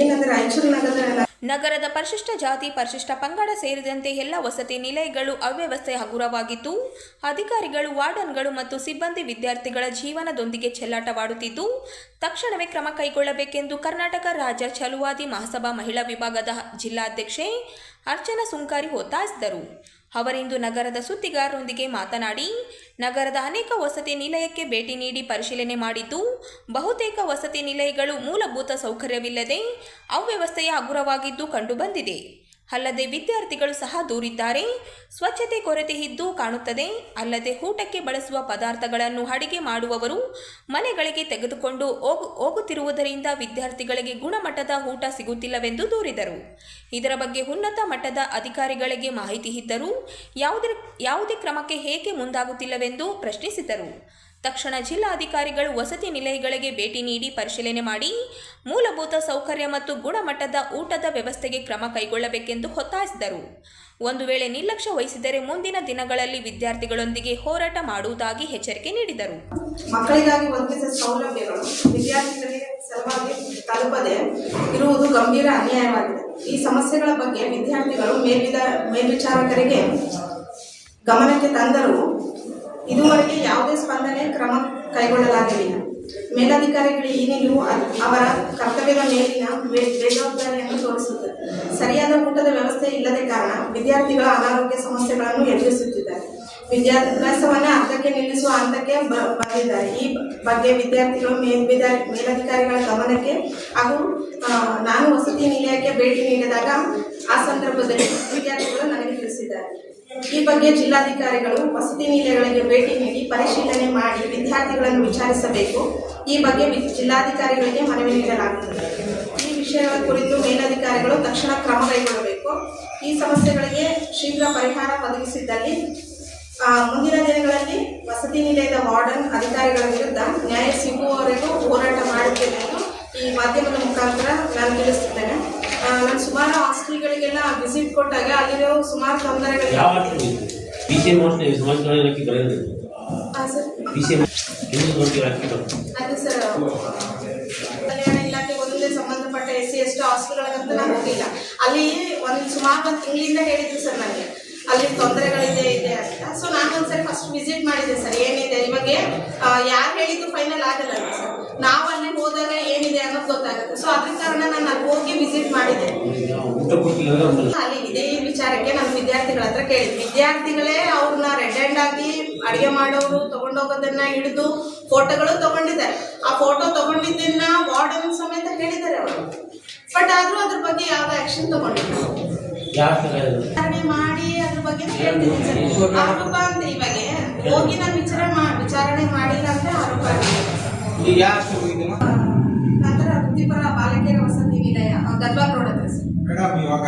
ಏನಂದ್ರೆ ರಾಯಚೂರು ನಗರದ ಪರಿಶಿಷ್ಟ ಜಾತಿ ಪರಿಶಿಷ್ಟ ಪಂಗಡ ಸೇರಿದಂತೆ ಎಲ್ಲ ವಸತಿ ನಿಲಯಗಳು ಅವ್ಯವಸ್ಥೆ ಹಗುರವಾಗಿದ್ದು ಅಧಿಕಾರಿಗಳು ವಾರ್ಡನ್ಗಳು ಮತ್ತು ಸಿಬ್ಬಂದಿ ವಿದ್ಯಾರ್ಥಿಗಳ ಜೀವನದೊಂದಿಗೆ ಚೆಲ್ಲಾಟವಾಡುತ್ತಿದ್ದು ತಕ್ಷಣವೇ ಕ್ರಮ ಕೈಗೊಳ್ಳಬೇಕೆಂದು ಕರ್ನಾಟಕ ರಾಜ್ಯ ಛಲವಾದಿ ಮಹಾಸಭಾ ಮಹಿಳಾ ವಿಭಾಗದ ಜಿಲ್ಲಾಧ್ಯಕ್ಷೆ ಅರ್ಚನಾ ಸುಂಕಾರಿ ಒತ್ತಾಯಿಸಿದರು. ಅವರಿಂದು ನಗರದ ಸುದ್ದಿಗಾರರೊಂದಿಗೆ ಮಾತನಾಡಿ, ನಗರದ ಅನೇಕ ವಸತಿ ನಿಲಯಕ್ಕೆ ಭೇಟಿ ನೀಡಿ ಪರಿಶೀಲನೆ ಮಾಡಿದ್ದು ಬಹುತೇಕ ವಸತಿ ನಿಲಯಗಳು ಮೂಲಭೂತ ಸೌಕರ್ಯವಿಲ್ಲದೆ ಅವ್ಯವಸ್ಥೆಯ ಹಗುರವಾಗಿದ್ದು ಕಂಡುಬಂದಿದೆ. ಅಲ್ಲದೆ ವಿದ್ಯಾರ್ಥಿಗಳು ಸಹ ದೂರಿದ್ದಾರೆ. ಸ್ವಚ್ಛತೆ ಕೊರತೆ ಇದ್ದು ಕಾಣುತ್ತದೆ. ಅಲ್ಲದೆ ಊಟಕ್ಕೆ ಬಳಸುವ ಪದಾರ್ಥಗಳನ್ನು ಅಡಿಗೆ ಮಾಡುವವರು ಮನೆಗಳಿಗೆ ತೆಗೆದುಕೊಂಡು ಹೋಗುತ್ತಿರುವುದರಿಂದ ವಿದ್ಯಾರ್ಥಿಗಳಿಗೆ ಗುಣಮಟ್ಟದ ಊಟ ಸಿಗುತ್ತಿಲ್ಲವೆಂದು ದೂರಿದರು. ಇದರ ಬಗ್ಗೆ ಉನ್ನತ ಮಟ್ಟದ ಅಧಿಕಾರಿಗಳಿಗೆ ಮಾಹಿತಿ ಇದ್ದರೂ ಯಾವುದೇ ಕ್ರಮಕ್ಕೆ ಏಕೆ ಮುಂದಾಗುತ್ತಿಲ್ಲವೆಂದು ಪ್ರಶ್ನಿಸಿದರು. ತಕ್ಷಣ ಜಿಲ್ಲಾಧಿಕಾರಿಗಳು ವಸತಿ ನಿಲಯಗಳಿಗೆ ಭೇಟಿ ನೀಡಿ ಪರಿಶೀಲನೆ ಮಾಡಿ ಮೂಲಭೂತ ಸೌಕರ್ಯ ಮತ್ತು ಗುಣಮಟ್ಟದ ಊಟದ ವ್ಯವಸ್ಥೆಗೆ ಕ್ರಮ ಕೈಗೊಳ್ಳಬೇಕೆಂದು ಒತ್ತಾಯಿಸಿದರು. ಒಂದು ವೇಳೆ ನಿರ್ಲಕ್ಷ್ಯ ವಹಿಸಿದರೆ ಮುಂದಿನ ದಿನಗಳಲ್ಲಿ ವಿದ್ಯಾರ್ಥಿಗಳೊಂದಿಗೆ ಹೋರಾಟ ಮಾಡುವುದಾಗಿ ಎಚ್ಚರಿಕೆ ನೀಡಿದರು. ಮಕ್ಕಳಿಗಾಗಿ ಒದಗಿಸಿದ ಸೌಲಭ್ಯಗಳು ವಿದ್ಯಾರ್ಥಿಗಳಿಗೆ ಸಲುವಾಗಿ ತಲುಪದೆ ಇರುವುದು ಗಂಭೀರ ಅನ್ಯಾಯವಾಗಿದೆ. ಈ ಸಮಸ್ಯೆಗಳ ಬಗ್ಗೆ ವಿದ್ಯಾರ್ಥಿಗಳು ಮೇಲ್ವಿಚಾರಕರಿಗೆ ಗಮನಕ್ಕೆ ತಂದರೂ ಇದುವರೆಗೆ ಯಾವುದೇ ಸ್ಪಂದನೆ ಕ್ರಮ ಕೈಗೊಳ್ಳಲಾಗಿಲ್ಲ. ಮೇಲಧಿಕಾರಿಗಳು ಈ ನಿಲುವು ಅವರ ಕರ್ತವ್ಯದ ಮೇಲಿನ ಬೇಜವಾಬ್ದಾರಿಯನ್ನು ತೋರಿಸುತ್ತದೆ. ಸರಿಯಾದ ಊಟದ ವ್ಯವಸ್ಥೆ ಇಲ್ಲದ ಕಾರಣ ವಿದ್ಯಾರ್ಥಿಗಳ ಅನಾರೋಗ್ಯ ಸಮಸ್ಯೆಗಳನ್ನು ಎದುರಿಸುತ್ತಿದ್ದಾರೆ. ವಿದ್ಯಾಭ್ಯಾಸವನ್ನು ಅರ್ಧಕ್ಕೆ ನಿಲ್ಲಿಸುವ ಹಂತಕ್ಕೆ ಬಂದಿದ್ದಾರೆ. ಈ ಬಗ್ಗೆ ವಿದ್ಯಾರ್ಥಿಗಳು ಮೇಲಧಿಕಾರಿಗಳ ಗಮನಕ್ಕೆ ಹಾಗೂ ನಾನು ವಸತಿ ನಿಲಯಕ್ಕೆ ಭೇಟಿ ನೀಡಿದಾಗ ಆ ಸಂದರ್ಭದಲ್ಲಿ ವಿದ್ಯಾರ್ಥಿಗಳು ನನಗೆ ತಿಳಿಸಿದ್ದಾರೆ. ಈ ಬಗ್ಗೆ ಜಿಲ್ಲಾಧಿಕಾರಿಗಳು ವಸತಿ ನಿಲಯಗಳಿಗೆ ಭೇಟಿ ನೀಡಿ ಪರಿಶೀಲನೆ ಮಾಡಿ ವಿದ್ಯಾರ್ಥಿಗಳನ್ನು ವಿಚಾರಿಸಬೇಕು. ಈ ಬಗ್ಗೆ ಜಿಲ್ಲಾಧಿಕಾರಿಗಳಿಗೆ ಮನವಿ ನೀಡಲಾಗುತ್ತದೆ. ಈ ವಿಷಯಗಳ ಕುರಿತು ಮೇಲಧಿಕಾರಿಗಳು ತಕ್ಷಣ ಕ್ರಮ ಕೈಗೊಳ್ಳಬೇಕು. ಈ ಸಮಸ್ಯೆಗಳಿಗೆ ಶೀಘ್ರ ಪರಿಹಾರ ಒದಗಿಸಿದ್ದಲ್ಲಿ ಮುಂದಿನ ದಿನಗಳಲ್ಲಿ ವಸತಿ ನಿಲಯದ ವಾರ್ಡನ್ ಅಧಿಕಾರಿಗಳ ವಿರುದ್ಧ ನ್ಯಾಯ ಸಿಗುವವರೆಗೂ ಹೋರಾಟ ಮಾಡುತ್ತೇನೆ ಎಂದು ಈ ಮಾಧ್ಯಮದ ಮುಖಾಂತರ ನಾನು ತಿಳಿಸುತ್ತೇನೆ. ನಾನು ಸುಮಾರು ಹಾಸ್ಟೆಲ್ಗಳಿಗೆಲ್ಲ ವಿಸಿಟ್ ಕೊಟ್ಟಾಗ ಅಲ್ಲಿರೋ ಸುಮಾರು ತೊಂದರೆಗಳಿವೆ. ಅದು ಸರ್ ಕಲ್ಯಾಣ ಇಲಾಖೆ ಒಂದೇ ಸಂಬಂಧಪಟ್ಟ SC ST ಹಾಸ್ಟೆಲ್ಗಳಿಗಂತ ನಾನು ಹೋಗಿಲ್ಲ. ಅಲ್ಲಿ ಸುಮಾರು ಒಂದು ತಿಂಗಳಿಂದ ಹೇಳಿದ್ರು ಸರ್ ನನಗೆ ಅಲ್ಲಿ ತೊಂದರೆಗಳಿದೆ ಅಂತ. ಸೊ ನಾನು ಒಂದ್ಸರಿ ಫಸ್ಟ್ ವಿಸಿಟ್ ಮಾಡಿದೆ ಸರ್. ಏನಿದೆ ಇವಾಗ ಯಾರು ಹೇಳಿದ್ದು ಫೈನಲ್ ಆಗಲ್ಲ ಸರ್. ನಾವು ಅಲ್ಲಿ ಹೋದಾಗ ಏನಿದೆ ಅನ್ನೋದು ಗೊತ್ತಾಗುತ್ತೆ. ಸೊ ಅದ್ರ ಕಾರಣ ನಾನು ಅಲ್ಲಿ ಹೋಗಿ ವಿಸಿಟ್ ಮಾಡಿದ್ದೆ. ಅಲ್ಲಿ ಇದೇ ವಿಚಾರಕ್ಕೆ ನಾನು ವಿದ್ಯಾರ್ಥಿಗಳ ಹತ್ರ ಕೇಳಿದ್ದೆ. ವಿದ್ಯಾರ್ಥಿಗಳೇ ಅವ್ರನ್ನ ರೆಡ್ ಹ್ಯಾಂಡ್ ಆಗಿ ಅಡುಗೆ ಮಾಡೋರು ತಗೊಂಡೋಗೋದನ್ನ ಹಿಡಿದು ಫೋಟೋಗಳು ತಗೊಂಡಿದ್ದಾರೆ. ಆ ಫೋಟೋ ತಗೊಂಡಿದ್ದನ್ನ ವಾರ್ಡನ್ ಸಮೇತ ಹೇಳಿದ್ದಾರೆ ಅವರು. ಬಟ್ ಆದ್ರೂ ಅದ್ರ ಬಗ್ಗೆ ಯಾವ ಆಕ್ಷನ್ ತಗೊಂಡಿಲ್ಲ. ಮಾಡಿ ಅದ್ರ ಬಗ್ಗೆ ಹೇಳ್ತಿದ್ದೀನಿ ಸರ್. ಆರೋಪ ಅಂತ ಇವಾಗ ಹೋಗಿ ನಾನು ವಿಚಾರಣೆ ಮಾಡಿಲ್ಲ ಅಂದ್ರೆ ಆರೋಪ. ನಂತರ ವೃತ್ತಿಪರ ಬಾಲಕಿಯರ ವಸತಿ ನಿಲಯ ಗದ್ವಾಲ್ ರೋಡ್ ಹತ್ರ ಸರ್. ಮೇಡಮ್, ಇವಾಗ